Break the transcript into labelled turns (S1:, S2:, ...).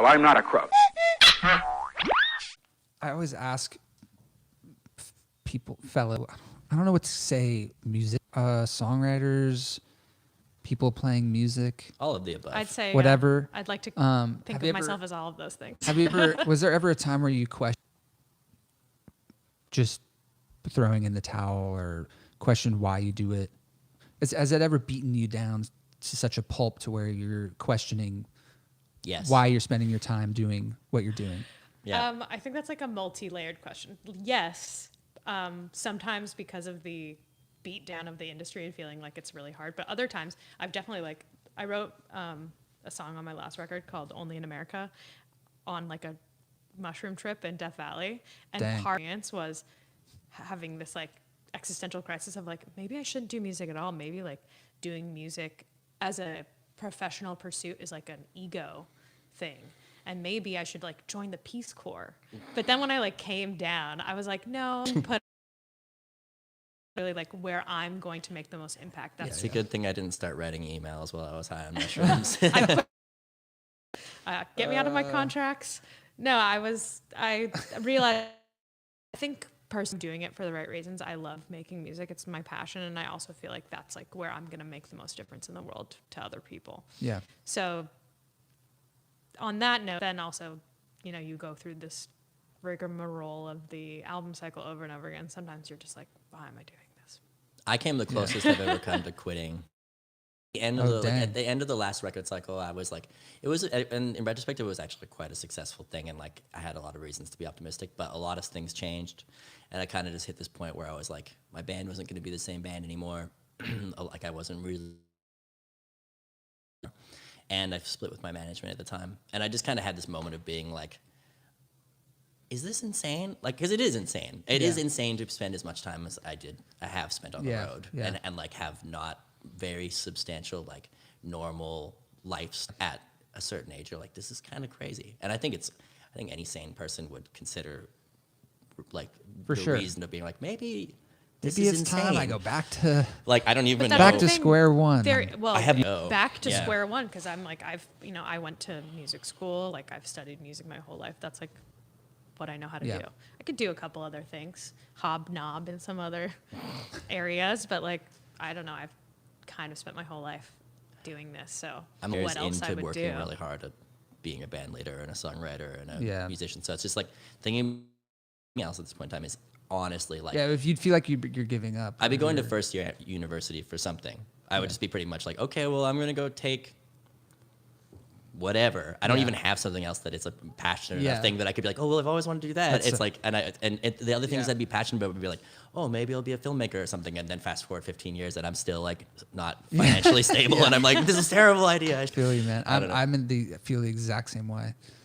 S1: Well, I'm not a crook.
S2: I always ask people, I don't know what to say, songwriters, people playing music,
S3: All of the above.
S4: I'd say
S2: whatever.
S4: I'd like to think
S2: have
S4: of
S2: you
S4: myself
S2: ever-
S4: as all of those things.
S2: Was there ever a time where you just throwing in the towel or questioned why you do it? Has it ever beaten you down to such a pulp to where you're questioning
S3: Yes.
S2: why you're spending your time doing what you're doing?
S3: Yeah.
S4: I think that's like a multi-layered question. Yes, sometimes because of the beat down of the industry and feeling like it's really hard, but other times I've definitely I wrote a song on my last record called Only in America on like a mushroom trip in Death Valley, and
S2: Dang.
S4: part of the experience was having this like existential crisis of like, maybe I shouldn't do music at all. Maybe like doing music as a professional pursuit is like an ego thing. And maybe I should like join the Peace Corps. But then when I like came down, I was like, no, put really like where I'm going to make the most impact.
S3: It's a good thing I didn't start writing emails while I was high on mushrooms.
S4: Get me out of my contracts. No, I realized, I think person doing it for the right reasons. I love making music. It's my passion. And I also feel like that's like where I'm going to make the most difference in the world to other people.
S2: Yeah.
S4: So on that note, then also, you go through this rigmarole of the album cycle over and over again. Sometimes you're just like, why am I doing this?
S3: I came the closest I've ever come to quitting. At the end of the last record cycle, I was like, and in retrospect, it was actually quite a successful thing, and like I had a lot of reasons to be optimistic, but a lot of things changed, and I kind of just hit this point where I was like, my band wasn't going to be the same band anymore, like I wasn't really, and I split with my management at the time, and I just kind of had this moment of being like, is this insane? Like, because it is insane. It is insane to spend as much time as I have spent on the road, and like have not very substantial, like normal lives at a certain age. You're like, this is kind of crazy. And I think any sane person would consider like
S2: For
S3: the
S2: sure.
S3: reason of being like, maybe
S2: It's
S3: insane.
S2: time I go back to
S3: Like, I don't even know.
S2: back to square one.
S3: I have
S4: back to
S3: yeah.
S4: square one, because I'm like, I went to music school, like I've studied music my whole life. That's like what I know how to do. I could do a couple other things, hobnob in some other areas, but like, I don't know, I've kind of spent my whole life doing this, so
S3: I'm
S4: what else I
S3: into
S4: would
S3: working
S4: do.
S3: really hard at being a band leader and a songwriter and a
S2: Yeah.
S3: musician. So it's just like thinking else at this point in time is honestly like,
S2: If you'd feel like you're giving up.
S3: I'd be going to first year at university for something. I would just be pretty much like, okay, well, I'm going to go take whatever. I don't even have something else that it's a passionate enough thing that I could be like, oh, well, I've always wanted to do that. The other things I'd be passionate about would be like, oh, maybe I'll be a filmmaker or something. And then fast forward 15 years and I'm still like not financially stable. And I'm like, this is a terrible idea.
S2: I feel you, man.
S3: I don't know.
S2: I feel the exact same way.